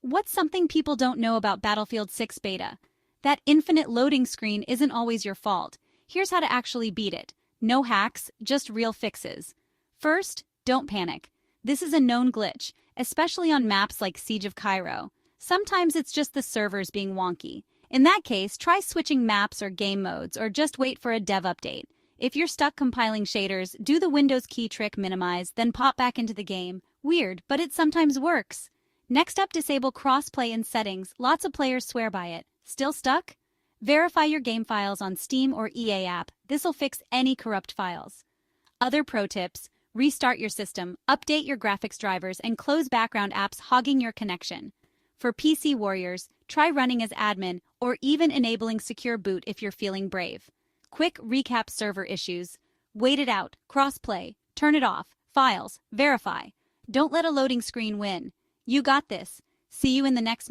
What's something people don't know about Battlefield 6 beta? That infinite loading screen isn't always your fault. Here's how to actually beat it. No hacks, just real fixes. First, don't panic. This is a known glitch, especially on maps like Siege of Cairo. Sometimes it's just the servers being wonky. In that case, try switching maps or game modes, or just wait for a dev update. If you're stuck compiling shaders, do the Windows key trick minimize, then pop back into the game. Weird, but it sometimes works. Next up, disable crossplay in settings. Lots of players swear by it. Still stuck? Verify your game files on Steam or EA app. This'll fix any corrupt files. Other pro tips: restart your system, update your graphics drivers, and close background apps hogging your connection. For PC warriors, try running as admin or even enabling secure boot if you're feeling brave. Quick recap: server issues. Wait it out. Crossplay. Turn it off. Files. Verify. Don't let a loading screen win. You got this. See you in the next match.